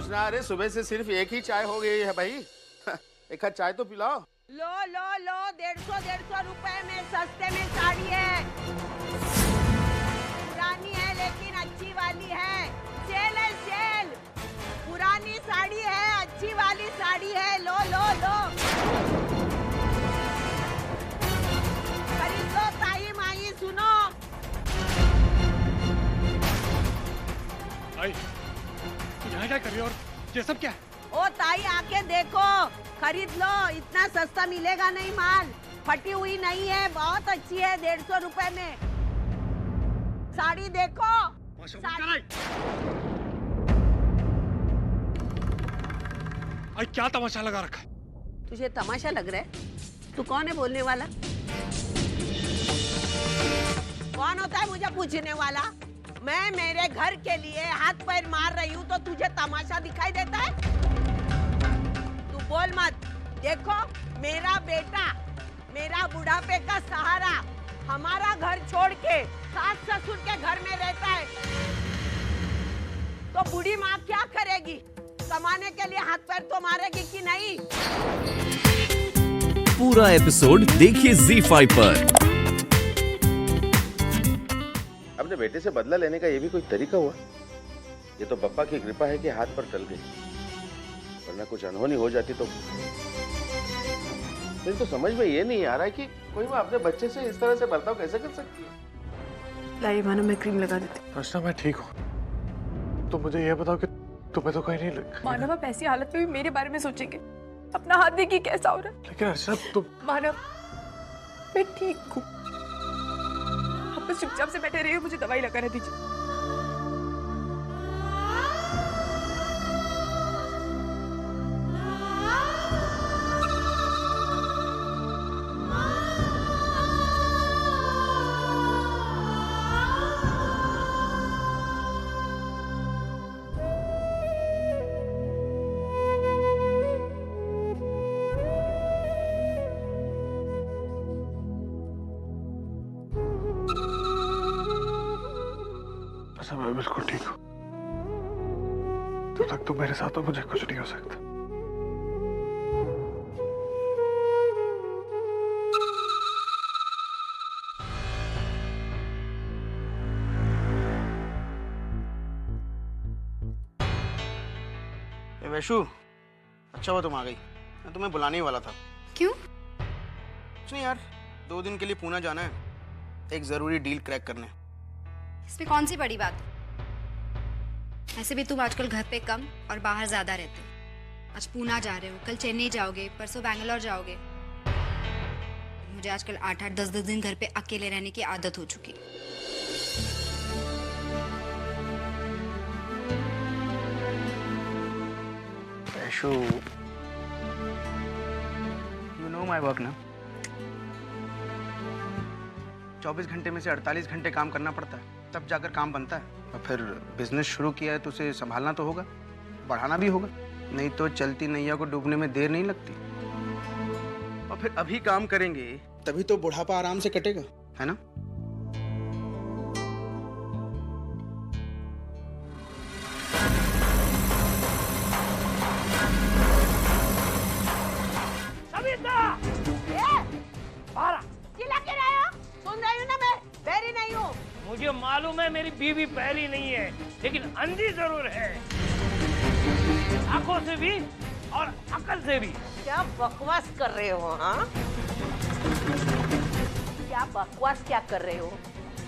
रोशना, अरे सुबह से सिर्फ एक ही चाय हो गई है भाई। एक आध चाय तो पिलाओ। लो लो लो, 150 रुपए में सस्ते में साड़ी है। पुरानी है लेकिन अच्छी वाली है। सेल है सेल। पुरानी साड़ी है, अच्छी वाली साड़ी है। लो लो लो, खरीद लो ताई माई। सुनो भाई, यहाँ क्या कर रही हो और ये सब क्या है? ओ ताई, आके देखो, खरीद लो। इतना सस्ता मिलेगा नहीं माल। फटी हुई नहीं है, बहुत अच्छी है। 150 रुपए में साड़ी देखो। साड़ी भाई क्या तमाशा लगा रखा है? तुझे तमाशा लग रहा है? तू कौन है बोलने वाला? कौन होता है मुझे पूछने वाला? मैं मेरे घर के लिए हाथ पैर मार रही हूँ तो तुझे तमाशा दिखाई देता है? तू बोल मत। देखो, मेरा बेटा मेरा बुढ़ापे का सहारा हमारा घर छोड़ के सास ससुर के घर में रहता है, तो बूढ़ी माँ क्या करेगी? कमाने के लिए हाथ पैर तो मारेगी कि नहीं? पूरा एपिसोड देखिए ZEE5 पर। अपने बेटे से बदला लेने का ये भी कोई तरीका हुआ? ये तो बप्पा की कृपा है कि हाथ पर टल गई, वरना कुछ अनहोनी हो जाती तो। मुझे तो समझ में ये नहीं आ रहा है कि कोई माँ अपने बच्चे से इस तरह से बर्ताव कैसे कर सकती है। लाइए मानो, मैं क्रीम लगा देती। अर्चना, मैं ठीक हूँ। तो मुझे ये बताओ कि तुम्हें तो कहीं नहीं लग। मानव, आप ऐसी हालत में भी मेरे बारे में सोचेंगे? अपना हाथ देखिए कैसा हो रहा है। लेकिन अर्चना तुम। मानव, मैं ठीक हूँ। आप बस चुपचाप से बैठे रहिए, मुझे दवाई लगाने दीजिए। अच्छा, मैं बिल्कुल ठीक हूँ। तब तक तुम मेरे साथ हो, मुझे कुछ नहीं हो सकता। वैशु, अच्छा हुआ तुम आ गई। मैं तुम्हें बुलाने ही वाला था। क्यों? कुछ नहीं यार, 2 दिन के लिए पुणे जाना है, एक जरूरी डील क्रैक करने। इसमें कौन सी बड़ी बात? ऐसे भी तुम आजकल घर पे कम और बाहर ज्यादा रहते हो। आज पूना जा रहे हो, कल चेन्नई जाओगे, परसों बैंगलोर जाओगे। मुझे आजकल 8-8, 10-10 दिन घर पे अकेले रहने की आदत हो चुकी है। Vaishu, you know my work ना। 24 घंटे में से 48 घंटे काम करना पड़ता है, तब जाकर काम बनता है। और फिर बिजनेस शुरू किया है तो उसे संभालना तो होगा, बढ़ाना भी होगा, नहीं तो चलती नैया को डूबने में देर नहीं लगती। और फिर अभी काम करेंगे तभी तो बुढ़ापा आराम से कटेगा, है ना? चिल्ला के रहे हो? सुन रही हूँ ना, मैं बहरी नहीं हूँ। मुझे मालूम है मेरी बीवी बहरी नहीं है, लेकिन अंधी जरूर है, आंखों से भी और अकल से भी। क्या बकवास कर रहे हो? हाँ, क्या बकवास क्या कर रहे हो?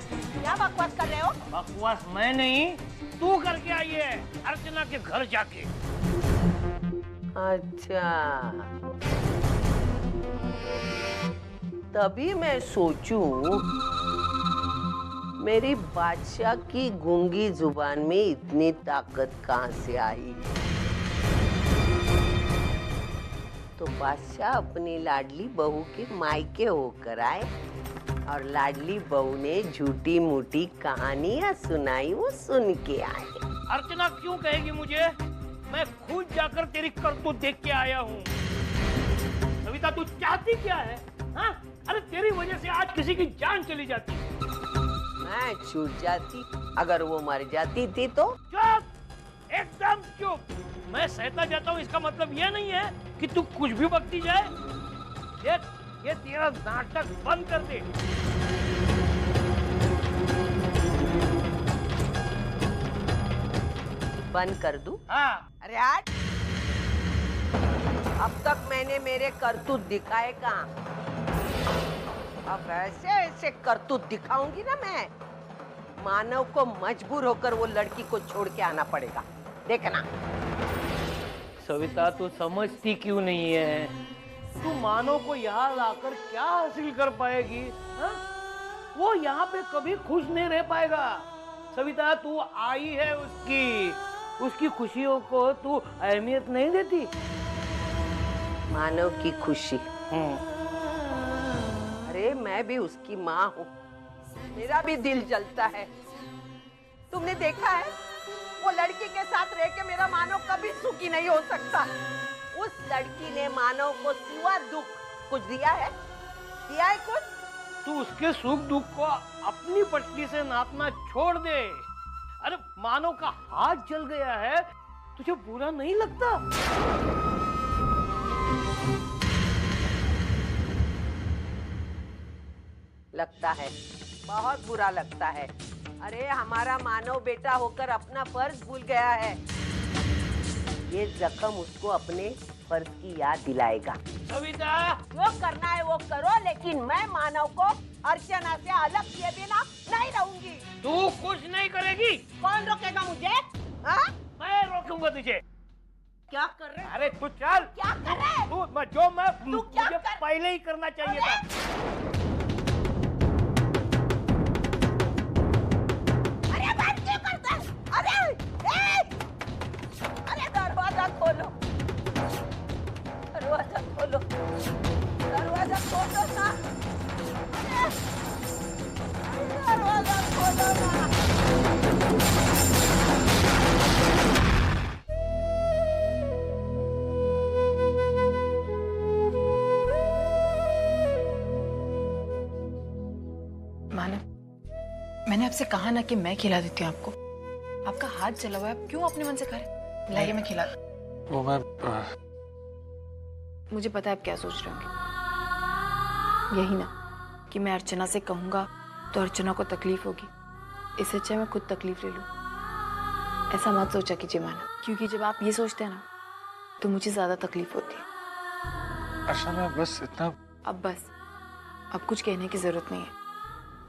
क्या बकवास कर रहे हो? बकवास मैं नहीं, तू करके आई है अर्चना के घर जाके। अच्छा, तभी मैं सोचूं मेरी बादशाह की गूंगी जुबान में इतनी ताकत कहाँ से आई। तो बादशाह अपनी लाडली बहू के मायके होकर आए और लाडली बहू ने झूठी मूठी कहानियां सुनाई, वो सुन के आए। अर्चना क्यों कहेगी मुझे? मैं खुद जाकर तेरी करतूत देख के आया हूँ। सविता, तू चाहती क्या है? हाँ? अरे तेरी वजह से आज किसी की जान चली जाती। मैं छूट जाती, अगर वो मर जाती थी तो? चुप! एकदम चुप। मैं सहता जाता हूँ इसका मतलब यह नहीं है कि तू कुछ भी बकती जाए। देख, ये तेरा नाटक बंद कर दे। बंद कर दूं? हाँ। अरे हट। अब तक मैंने मेरे करतूत दिखाए कहाँ? अब ऐसे ऐसे करतूत दिखाऊंगी ना मैं, मानव को मजबूर होकर वो लड़की को छोड़ के आना पड़ेगा, देखना। सविता, तू समझती क्यों नहीं है? तू मानव को यहाँ लाकर क्या हासिल कर पाएगी? हा? वो यहाँ पे कभी खुश नहीं रह पाएगा। सविता, तू आई है उसकी खुशियों को तू अहमियत नहीं देती। मानव की खुशी? अरे मैं भी उसकी माँ हूँ, मेरा भी दिल जलता है। तुमने देखा है, वो लड़की के साथ रह के मेरा मानव कभी सुखी नहीं हो सकता। उस लड़की ने मानव को सिवा दुख कुछ दिया है? दिया है कुछ? तू उसके सुख दुख को अपनी पटली से नापना छोड़ दे। अरे मानव का हाथ जल गया है, तुझे बुरा नहीं लगता? लगता है, बहुत बुरा लगता है। अरे हमारा मानव बेटा होकर अपना फर्ज भूल गया है। ये जख्म उसको अपने फर्ज की याद दिलाएगा। सविता, जो करना है वो करो, लेकिन मैं मानव को अर्चना से अलग किए बिना नहीं रहूंगी। तू कुछ नहीं करेगी। कौन रोकेगा मुझे? हाँ? मैं रोकूंगा तुझे। क्या कर रहे? अरे तू चल। क्या कर रहे? तू क्या मुझे कर? पहले ही करना चाहिए था। अरे बंद क्यों करता है? अरे दरवाजा खोलो, दरवाजा खोलो, दरवाजा खोलो ना। दरवाजा खोलो ना। मानव, मैंने आपसे कहा ना कि मैं खिला देती हूँ आपको। आपका हाथ जला हुआ है, आप क्यों अपने मन से खा रहे? लाइए, मैं खिला दूं। वो मैं मुझे पता है आप क्या सोच रहे होंगे। यही ना कि मैं अर्चना से कहूंगा तो अर्चना को तकलीफ होगी, इससे अच्छा मैं खुद तकलीफ ले लूं। ऐसा मत सोचा कीजिए मानव, क्योंकि जब आप ये सोचते हैं ना तो मुझे ज्यादा तकलीफ होती है। अर्चना, मैं बस इतना। अब बस, अब कुछ कहने की जरूरत नहीं है।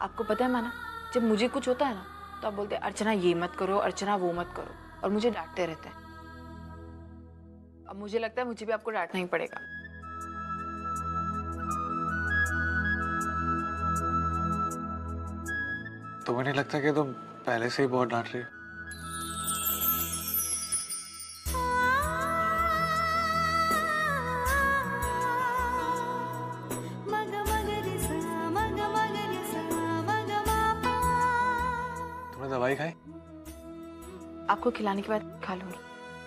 आपको पता है मानव, जब मुझे कुछ होता है ना तो आप बोलते हैं अर्चना ये मत करो, अर्चना वो मत करो, और मुझे डांटते रहते हैं। अब मुझे लगता है मुझे भी आपको डांटना ही पड़ेगा। तुम्हें नहीं लगता कि तुम पहले से ही बहुत डांट रही हो? तुमने दवाई खाई? आपको खिलाने के बाद खा लूंगी।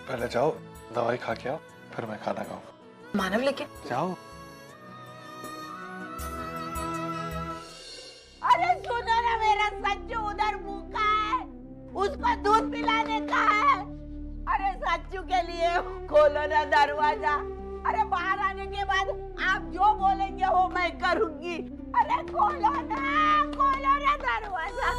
पहले जाओ, दवाई खा के आओ, फिर मैं खाना खाऊंगा। मानव, लेकिन जाओ। अरे सुनो ना, मेरा सच्चू उधर भूखा है, उसको दूध पिलाने का है। अरे सच्चू के लिए खोलो ना दरवाजा। अरे बाहर आने के बाद आप जो बोलेंगे वो मैं करूंगी। अरे खोलो ना दरवाजा।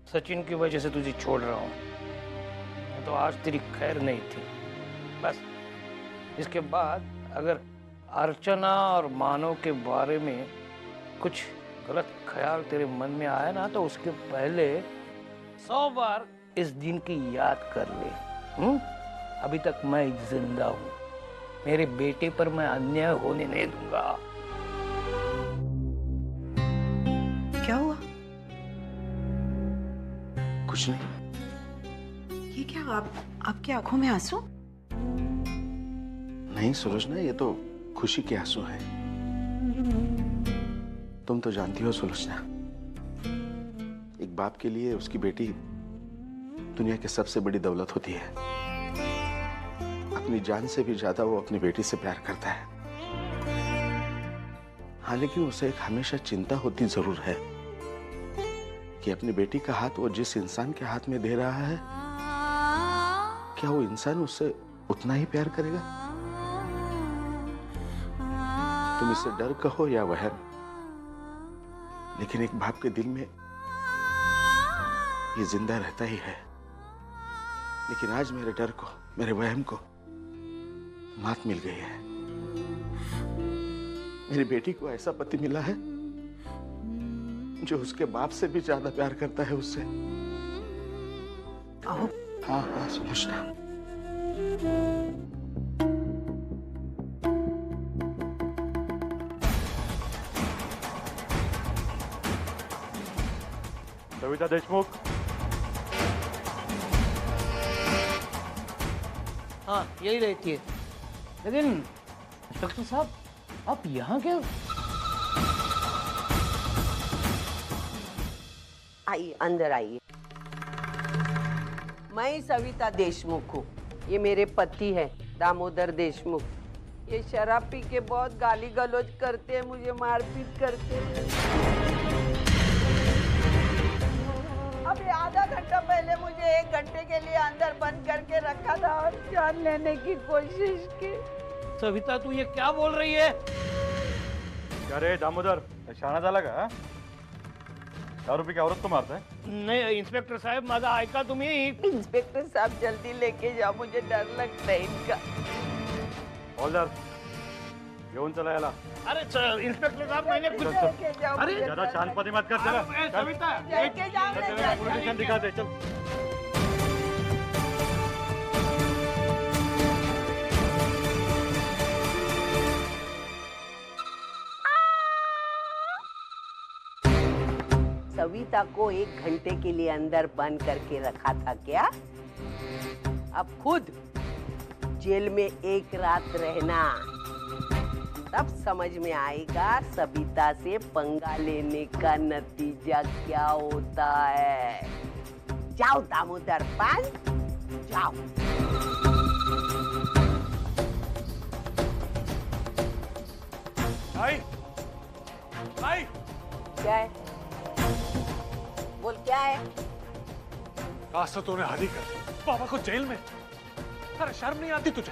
सचिन की वजह से तुझे छोड़ रहा हूँ, तो आज तेरी खैर नहीं थी। बस इसके बाद अगर अर्चना और मानव के बारे में कुछ गलत ख्याल तेरे मन में आया ना, तो उसके पहले 100 बार इस दिन की याद कर ले। अभी तक मैं जिंदा हूँ, मेरे बेटे पर मैं अन्याय होने नहीं दूंगा। क्या हुआ? कुछ नहीं। ये क्या, आपकी आंखों में आंसू? नहीं सुलोचना, ये तो खुशी के आंसू हैं। तुम तो जानती हो सुलोचना, एक बाप के लिए उसकी बेटी दुनिया की सबसे बड़ी दौलत होती है। अपनी जान से भी ज्यादा वो अपनी बेटी से प्यार करता है। हाँ, लेकिन उसे एक हमेशा चिंता होती जरूर है कि अपनी बेटी का हाथ वो जिस इंसान के हाथ में दे रहा है, क्या वो इंसान उससे उतना ही प्यार करेगा? तुम इसे डर कहो या वहम, लेकिन एक बाप के दिल में ये जिंदा रहता ही है। लेकिन आज मेरे डर को, मेरे वहम को मात मिल गई है। मेरी बेटी को ऐसा पति मिला है जो उसके बाप से भी ज्यादा प्यार करता है उससे। आओ। हाँ हाँ सुलोचना। सविता देशमुख। हाँ, यही रहती है। लेकिन इंस्पेक्टर साहब, आप यहाँ क्या? आइए, अंदर आइए। मैं सविता देशमुख हूँ। ये मेरे पति हैं, दामोदर देशमुख। ये शराब पी के बहुत गाली गलौज करते हैं, मुझे मारपीट करते हैं। अभी आधा घंटा पहले मुझे 1 घंटे के लिए अंदर बंद करके रखा था और जान लेने की कोशिश की। सविता, तू ये क्या बोल रही है? क्या रे दामोदर, शाणा झाला का? दारू पी के औरत को मारता है? नाही इन्स्पेक्टर साहेब, माझा ऐका तुम्ही. इंस्पेक्टर साहब जल्दी लेके जाओ, मुझे डर लगता है इनका. हॉलदार घेऊन चला याला. अरे इंस्पेक्टर साहब, मैंने कुछ लेके जाओ. अरे ज्यादा शांतपति मत कर. चला सविता, लेके जाओ. पुलिस स्टेशन दिखा दे. चल. सविता को 1 घंटे के लिए अंदर बंद करके रखा था क्या? अब खुद जेल में 1 रात रहना, तब समझ में आएगा सविता से पंगा लेने का नतीजा क्या होता है. जाओ दामोदर पाल, जाओ. आई आई क्या है? बोल क्या है? काश तो तूने हद ही कर दी. पापा को जेल में. अरे शर्म नहीं आती तुझे?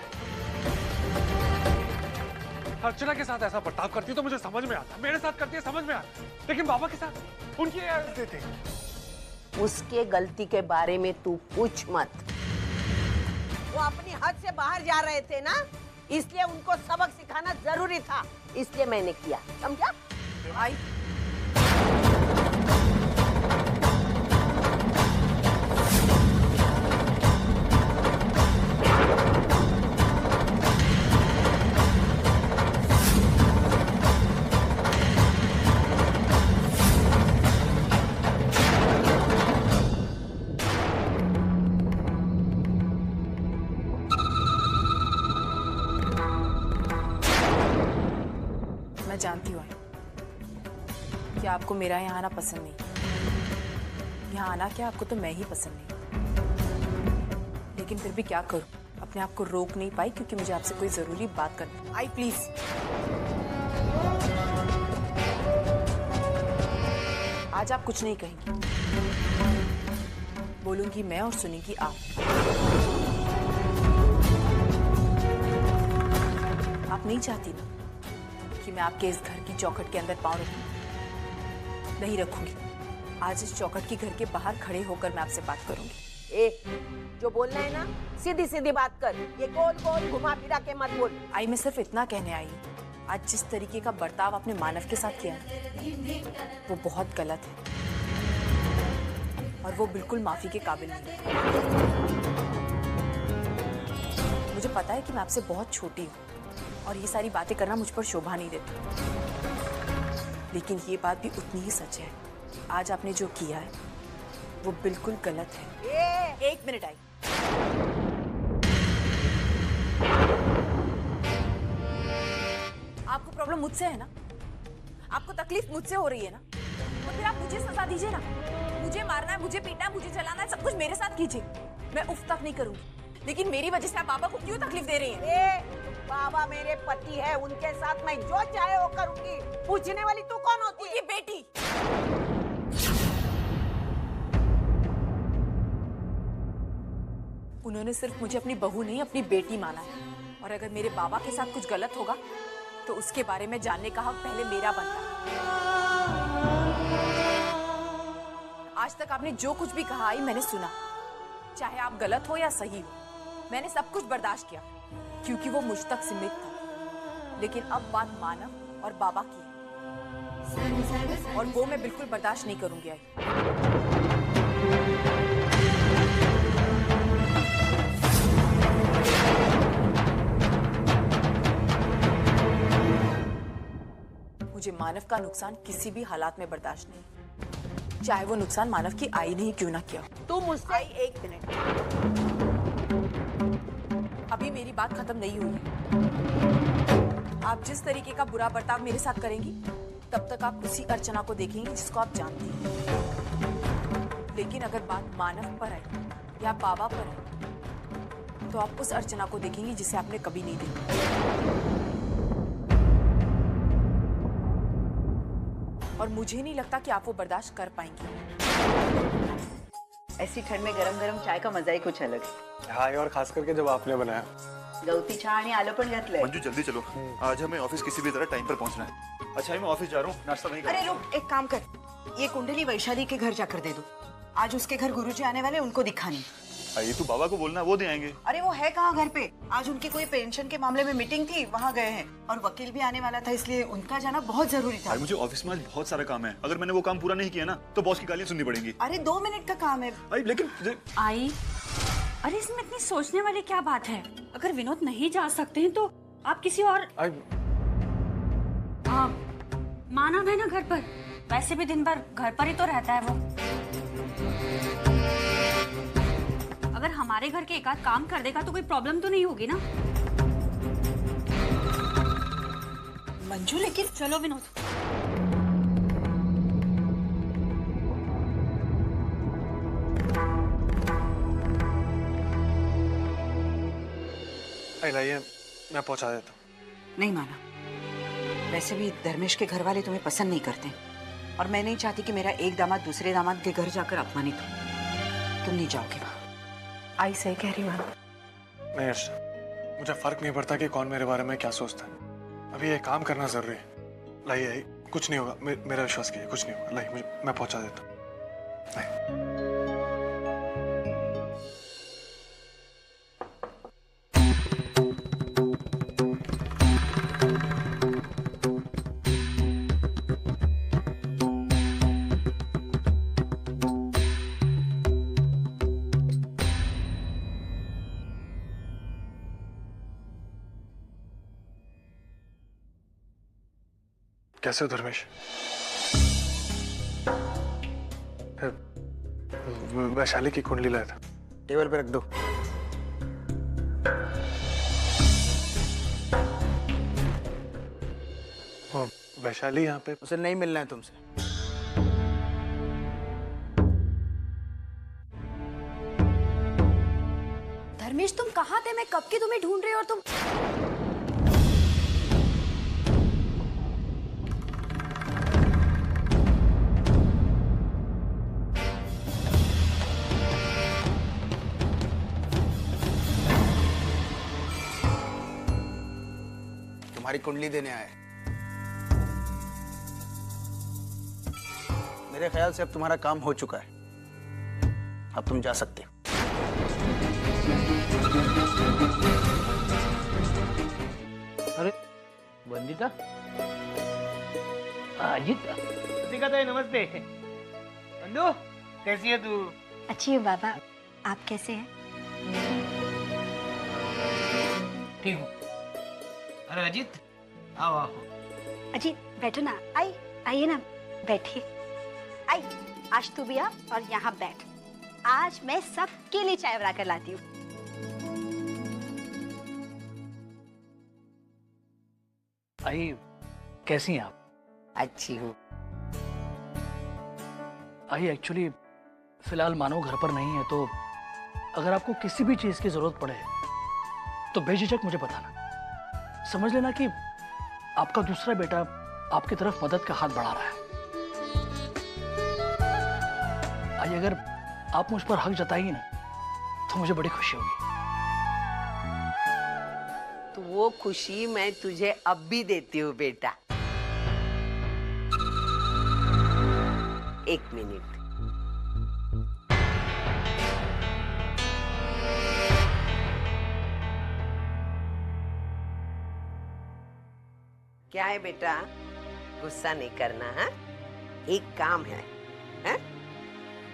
अर्चना के साथ ऐसा बर्ताव करती है तो मुझे समझ में आता, मेरे साथ करती है समझ में आता, लेकिन बाबा के साथ उनकी आदतें थी. उसके गलती के बारे में तू पूछ मत. वो अपनी हद से बाहर जा रहे थे ना, इसलिए उनको सबक सिखाना जरूरी था, इसलिए मैंने किया. समझा? आई. मैं जानती हूँ कि आपको मेरा यहाँ आना पसंद नहीं. यहाँ आना क्या, आपको तो मैं ही पसंद नहीं. लेकिन फिर भी क्या करूँ, अपने आप को रोक नहीं पाई क्योंकि मुझे आपसे कोई जरूरी बात करनी है. आई प्लीज. आज आप कुछ नहीं कहेंगी, बोलूंगी मैं और सुनेंगी आप. आप नहीं चाहती ना कि मैं आपके इस घर की चौखट के अंदर पाँव रखूं? नहीं रखूंगी. आज इस चौखट की घर के बाहर खड़े होकर मैं आपसे बात करूंगी. ए, जो बोलना है ना, सीधी सीधी बात कर. ये गोल गोल घुमा फिरा के मत बोल. आई मैं सिर्फ इतना कहने आई हूँ, आज जिस तरीके का बर्ताव आपने मानव के साथ किया ना, वो बहुत गलत है और वो बिल्कुल माफी के काबिल नहीं है. मुझे पता है कि मैं आपसे बहुत छोटी हूँ और ये सारी बातें करना मुझ पर शोभा नहीं देता, लेकिन ये बात भी उतनी ही सच है. आज आपने जो किया है वो बिल्कुल गलत है. 1 मिनट आई. आपको प्रॉब्लम मुझसे है ना? आपको तकलीफ मुझसे हो रही है ना, तो फिर आप मुझे सजा दीजिए ना। मुझे मारना है, मुझे पीटना है, मुझे जलाना है, सब कुछ मेरे साथ कीजिए। मैं उफ तक नहीं करूंगी, लेकिन मेरी वजह से आप बाबा को क्यों तकलीफ दे रही हैं? बाबा मेरे पति है, उनके साथ मैं जो चाहे वो करूंगी। पूछने वाली तू कौन होती है? ये बेटी। उन्होंने सिर्फ मुझे अपनी बहू नहीं, अपनी बेटी माना है। और अगर मेरे बाबा के साथ कुछ गलत होगा तो उसके बारे में जानने का हक पहले मेरा बनता है। आज तक आपने जो कुछ भी कहा आई मैंने सुना, चाहे आप गलत हो या सही हो, मैंने सब कुछ बर्दाश्त किया क्योंकि वो मुझ तक सीमित था। लेकिन अब बात मानव और बाबा की है और वो मैं बिल्कुल बर्दाश्त नहीं करूंगी। आई मुझे मानव का नुकसान किसी भी हालात में बर्दाश्त नहीं, चाहे वो नुकसान मानव की आई ने ही क्यों ना किया। तू मुझसे एक मिनट, अभी मेरी बात खत्म नहीं हुई है। आप जिस तरीके का बुरा बर्ताव मेरे साथ करेंगी तब तक आप उसी अर्चना को देखेंगी जिसको आप जानती हैं। लेकिन अगर बात मानव पर आई या बाबा पर आई तो आप उस अर्चना को देखेंगी जिसे आपने कभी नहीं देखा। और मुझे नहीं लगता कि आप वो बर्दाश्त कर पाएंगी। ऐसी ठंड में गरम गरम चाय का मजा ही कुछ अलग है। हाँ, और खास करके जब आपने बनाया। गवती चहा आणि आलं पण घातलंय। मंजू जल्दी चलो, आज हमें ऑफिस किसी भी तरह टाइम पर पहुंचना है। अच्छा मैं ऑफिस जा रहा हूँ, नाश्ता नहीं कर। अरे रुक, एक काम कर, ये कुंडली वैशाली के घर जाकर दे दो। आज उसके घर गुरुजी आने वाले, उनको दिखानी। ये तू बाबा को बोलना, वो दे आएंगे। अरे वो है कहाँ घर पे? आज उनकी कोई पेंशन के मामले में मीटिंग थी, वहाँ गए हैं। और वकील भी आने वाला था, इसलिए उनका जाना बहुत जरूरी था। मुझे ऑफिस में आज बहुत सारा काम है, अगर मैंने वो काम पूरा नहीं किया ना तो बॉस की गालियाँ सुननी पड़ेंगी। अरे 2 मिनट का काम है। लेकिन आई, अरे इसमें इतनी सोचने वाली क्या बात है? अगर विनोद नहीं जा सकते हैं तो आप किसी और मानव है ना घर पर, वैसे भी दिन भर घर पर ही तो रहता है वो। अगर हमारे घर के एक आध काम कर देगा तो कोई प्रॉब्लम तो नहीं होगी ना। मंजू लेकिन चलो विनोद। लाइए, मैं पहुंचा देता हूँ। नहीं माना, वैसे भी धर्मेश के घर वाले तुम्हें पसंद नहीं करते और मैं नहीं चाहती कि मेरा एक दामाद दूसरे दामाद के घर जाकर अपमानित हो। तुम नहीं जाओगे वहाँ। आई सही कह रही मानो। नहीं अर्चना, मुझे फर्क नहीं पड़ता कि कौन मेरे बारे में क्या सोचता है। अभी ये काम करना जरूरी है। लाइए, कुछ नहीं होगा, मेरा विश्वास कीजिए, कुछ नहीं होगा। लाइए, मैं पहुंचा देता हूँ। कैसे हो धर्मेश? वैशाली की कुंडली लाया था। टेबल पे रख दो। वैशाली यहाँ पे? उसे नहीं मिलना है तुमसे। धर्मेश तुम कहाँ थे? मैं कब की तुम्हें ढूंढ रही हूँ और तुम। तुम्हारी कुंडली देने आए। मेरे ख्याल से अब तुम्हारा काम हो चुका है, अब तुम जा सकते हो। अरे वंदिता, अजित, नमस्ते। बंधु, कैसी है तू? अच्छी है बाबा, आप कैसे हैं? ठीक हूँ। अरे अजित, आओ आओ। अजीत बैठो ना। आइए ना, बैठिए। आई, आज तू भी आ और यहाँ बैठ। आज मैं सबके लिए चाय बना कर लाती हूँ। आई, कैसी हैं आप? अच्छी हूँ। आई एक्चुअली फिलहाल मानव घर पर नहीं है, तो अगर आपको किसी भी चीज की जरूरत पड़े तो बेझिझक मुझे बताना। समझ लेना कि आपका दूसरा बेटा आपकी तरफ मदद का हाथ बढ़ा रहा है। आई अगर आप मुझ पर हक जताएंगे ना तो मुझे बड़ी खुशी होगी। तो वो खुशी मैं तुझे अब भी देती हूँ बेटा। एक मिनट। क्या है बेटा, गुस्सा नहीं करना है? एक काम है, हैं?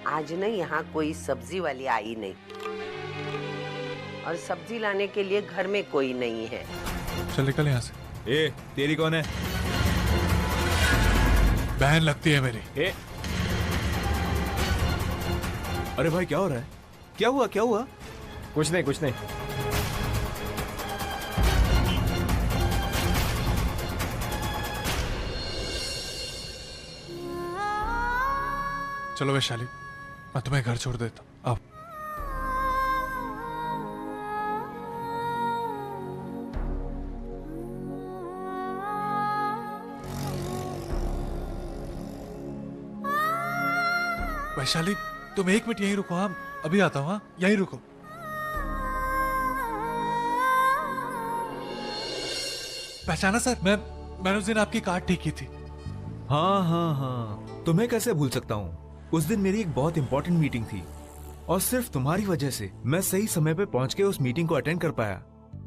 आज ना यहाँ कोई सब्जी वाली आई नहीं, और सब्जी लाने के लिए घर में कोई नहीं है। चल निकल यहाँ से। ए, तेरी कौन है? बहन लगती है मेरी। ए, अरे भाई क्या हो रहा है? क्या हुआ क्या हुआ? कुछ नहीं कुछ नहीं। चलो वैशाली, मैं तुम्हें घर छोड़ देता हूँ। अब वैशाली तुम 1 मिनट यहीं रुको। हाँ अभी आता हूँ। हाँ यहीं रुको। पहचाना सर, मैंने उस दिन आपकी कार ठीक की थी। हाँ हाँ हाँ, तुम्हें कैसे भूल सकता हूँ। उस दिन मेरी एक बहुत इंपॉर्टेंट मीटिंग थी और सिर्फ तुम्हारी वजह से मैं सही समय पे पहुंच के उस मीटिंग को अटेंड कर पाया।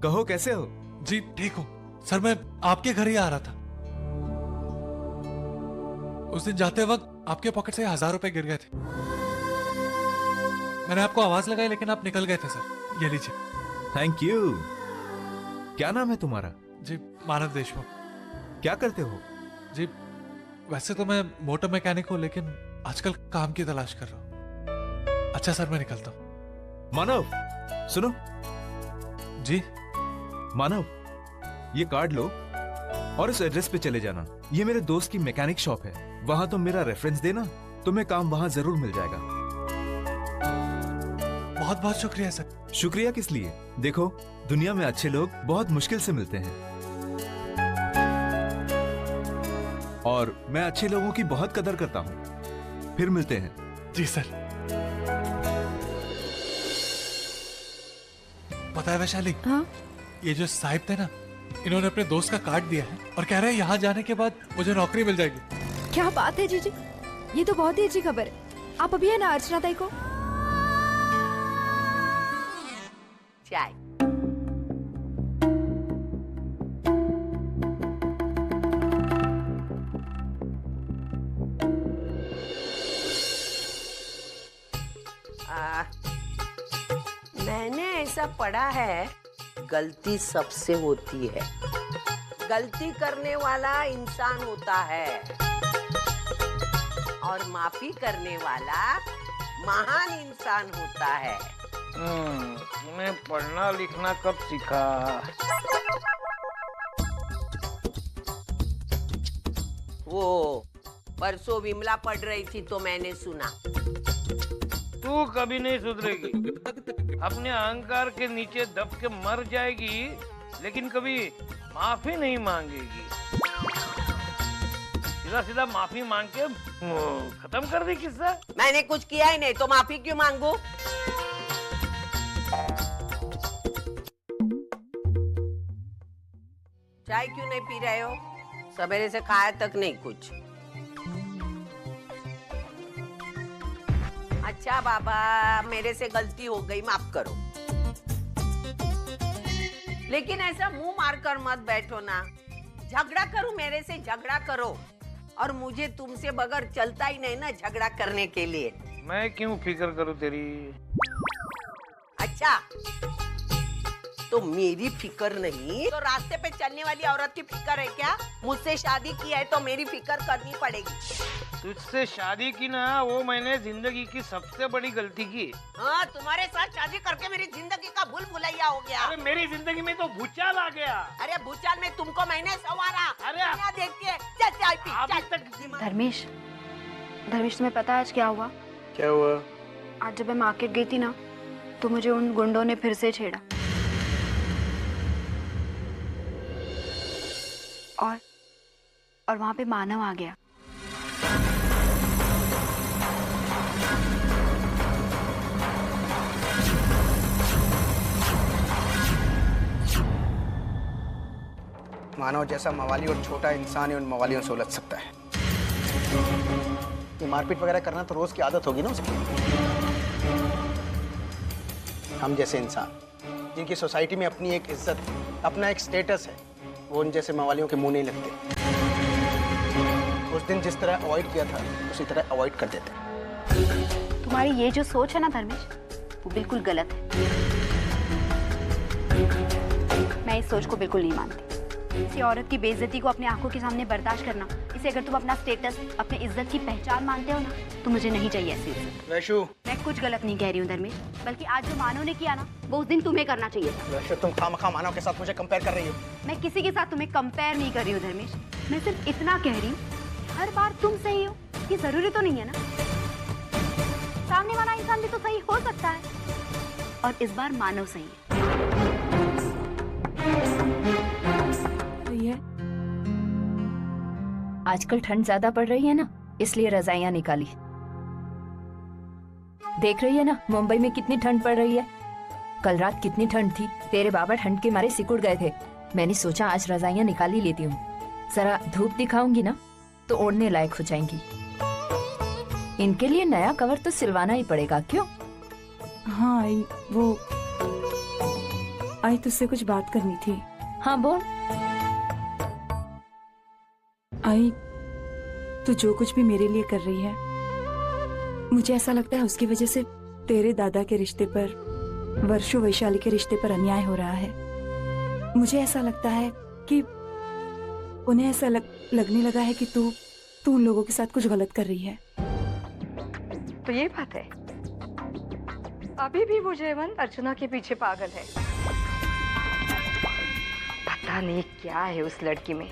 कहो कैसे हो? जी ठीक हूँ सर, मैं आपके घर ही आ रहा था। उस दिन जाते वक्त आपके पॉकेट से 1000 रुपए गिर गए थे। मैंने आपको आवाज लगाई लेकिन आप निकल गए थे सर। ये लीजिए। Thank you. क्या नाम है तुम्हारा? जी मानव देशमुख। क्या करते हो? जी वैसे तो मैं मोटर मैकेनिक हूँ, लेकिन आजकल काम की तलाश कर रहा हूँ। अच्छा सर मैं निकलता हूँ। मानव सुनो। जी मानव, ये कार्ड लो और इस एड्रेस पे चले जाना। ये मेरे दोस्त की मैकेनिक शॉप है, वहां तुम मेरा रेफरेंस देना, तुम्हें काम वहां जरूर मिल जाएगा। बहुत बहुत शुक्रिया सर। शुक्रिया किस लिए? देखो दुनिया में अच्छे लोग बहुत मुश्किल से मिलते हैं और मैं अच्छे लोगों की बहुत कदर करता हूँ। फिर मिलते हैं। जी सर। पता है वैशाली, हाँ? ये जो साहिब थे ना, इन्होंने अपने दोस्त का कार्ड दिया है और कह रहे हैं यहाँ जाने के बाद मुझे नौकरी मिल जाएगी। क्या बात है जीजी, ये तो बहुत ही अच्छी खबर है। आप अभी है ना अर्चना ताई को? चाय। मैंने ऐसा पढ़ा है, गलती सबसे होती है, गलती करने वाला इंसान होता है और माफी करने वाला महान इंसान होता है। तुम्हें पढ़ना लिखना कब सीखा? वो परसों विमला पढ़ रही थी तो मैंने सुना। तू कभी नहीं सुधरेगी, अपने अहंकार के नीचे दब के मर जाएगी, लेकिन कभी माफी नहीं मांगेगी। सीधा सीधा माफी मांग के खत्म कर दी किस्सा। मैंने कुछ किया ही नहीं तो माफी क्यों मांगू? चाय क्यों नहीं पी रहे हो? सवेरे से खाया तक नहीं कुछ। अच्छा बाबा, मेरे से गलती हो गई, माफ करो। लेकिन ऐसा मुंह मारकर मत बैठो ना। झगड़ा करो, मेरे से झगड़ा करो, और मुझे तुमसे बगैर चलता ही नहीं ना झगड़ा करने के लिए। मैं क्यों फिक्र करूं तेरी? अच्छा तो मेरी फिक्र नहीं तो रास्ते पे चलने वाली औरत की फिक्र है क्या? मुझसे शादी की है तो मेरी फिक्र करनी पड़ेगी। तुझसे शादी की ना, वो मैंने जिंदगी की सबसे बड़ी गलती की। हाँ, तुम्हारे साथ शादी करके मेरी जिंदगी का भूल भुलैया हो गया। अरे मेरी जिंदगी में तो भूचाल आ गया। अरे भूचाल में तुमको मैंने संवारा। अरे देख के चल चाय पी, चाय पी। धर्मेश, धर्मेश तुम्हें पता है आज क्या हुआ? क्या हुआ? आज जब मैं मार्केट गई थी ना, तो मुझे उन गुंडों ने फिर से छेड़ा। और वहां पे मानव आ गया। मानव जैसा मवाली और छोटा इंसान ही उन मवालियों से उलझ सकता है। ये मारपीट वगैरह करना तो रोज की आदत होगी ना उसकी। हम जैसे इंसान जिनकी सोसाइटी में अपनी एक इज्जत, अपना एक स्टेटस है, वो उन जैसे मवालियों के मुंह नहीं लगते। उस दिन जिस तरह अवॉइड किया था उसी तरह अवॉइड कर देते। तुम्हारी ये जो सोच है ना धर्मेश, वो बिल्कुल गलत है। मैं इस सोच को बिल्कुल नहीं मानती। किसी औरत की बेइज्जती को अपनी आंखों के सामने बर्दाश्त करना, इसे अगर तुम अपना स्टेटस, अपनी इज्जत की पहचान मानते हो ना, तो मुझे नहीं चाहिए ऐसी इज्जत। वैशु, मैं कुछ गलत नहीं कह रही हूँ धर्मेश, बल्कि आज जो मानव ने किया ना, वो उस दिन तुम्हें करना चाहिए था। वैशु, तुम खामखा मानव के साथ मुझे कंपेयर कर रही हो। मैं किसी के साथ तुम्हें कंपेयर नहीं कर रही हूँ धर्मेश, मैं सिर्फ इतना कह रही हूँ, हर बार तुम सही हो ये जरूरी तो नहीं है ना। सामने वाला इंसान भी तो सही हो सकता है, और इस बार मानव सही है। आजकल ठंड ज्यादा पड़ रही है ना, इसलिए रजाइयां निकाली। देख रही है ना मुंबई में कितनी ठंड पड़ रही है। कल रात कितनी ठंड थी, तेरे बाबा ठंड के मारे सिकुड़ गए थे। मैंने सोचा आज रजाइयां निकाल ही लेती हूँ, जरा धूप दिखाऊंगी ना तो ओढ़ने लायक हो जाएंगी। इनके लिए नया कवर तो सिलवाना ही पड़ेगा। क्यों? हाँ आई, वो आई तुझसे कुछ बात करनी थी। हाँ बोल। आई, तू जो कुछ भी मेरे लिए कर रही है, मुझे ऐसा लगता है उसकी वजह से तेरे दादा के रिश्ते पर, वर्षों वैशाली के रिश्ते पर अन्याय हो रहा है। मुझे ऐसा लगता है कि उन्हें ऐसा लगने लगा है कि तू उन लोगों के साथ कुछ गलत कर रही है। तो ये बात है, अभी भी वो जयवंत अर्चना के पीछे पागल है। पता नहीं क्या है उस लड़की में,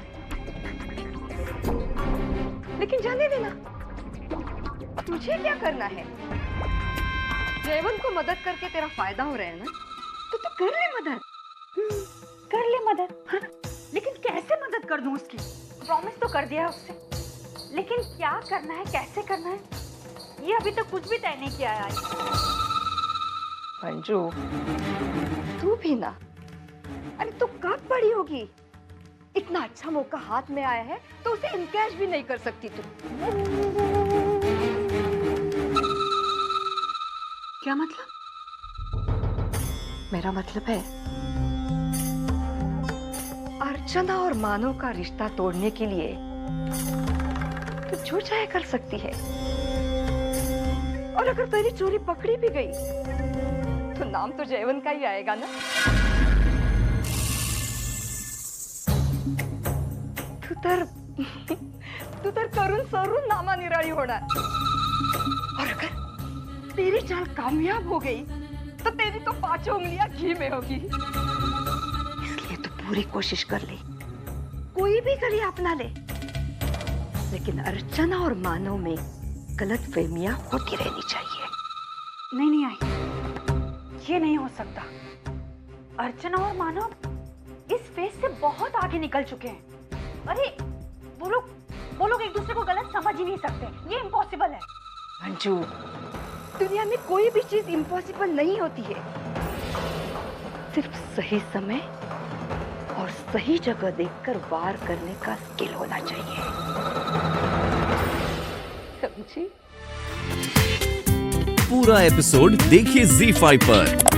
लेकिन जाने देना, तुझे क्या करना है? जयवंत को मदद करके तेरा फायदा हो रहा है ना, तो तू कर ले मदद। कर ले मदद, हाँ? लेकिन कैसे मदद कर दूं उसकी? प्रॉमिस तो कर दिया है उससे, लेकिन क्या करना है, कैसे करना है, ये अभी तक कुछ भी तय नहीं किया है। मंजू, तू भी ना, अरे तू कब बड़ी होगी? इतना अच्छा मौका हाथ में आया है तो उसे इनकैश भी नहीं कर सकती तू। क्या मतलब? मेरा मतलब है अर्चना और मानव का रिश्ता तोड़ने के लिए तो जो चाहे कर सकती है, और अगर तेरी चोरी पकड़ी भी गई तो नाम तो जयवंत का ही आएगा ना। तू तर करून सरून नामा निराळी होणार, और अगर तेरी चाल कामयाब हो गई तो तेरी तो 5 उंगलियां घी में होगी। इसलिए तू पूरी कोशिश कर ले, कोई भी गली अपना ले, लेकिन अर्चना और मानव में गलतफहमियां होती रहनी चाहिए। नहीं आई, ये नहीं हो सकता। अर्चना और मानव इस फेज से बहुत आगे निकल चुके हैं। अरे वो लोग एक दूसरे को गलत समझ ही नहीं सकते, ये इम्पॉसिबल है। मंजू, दुनिया में कोई भी चीज इम्पॉसिबल नहीं होती है, सिर्फ सही समय और सही जगह देखकर वार करने का स्किल होना चाहिए, समझी? पूरा एपिसोड देखिए ZEE5 पर।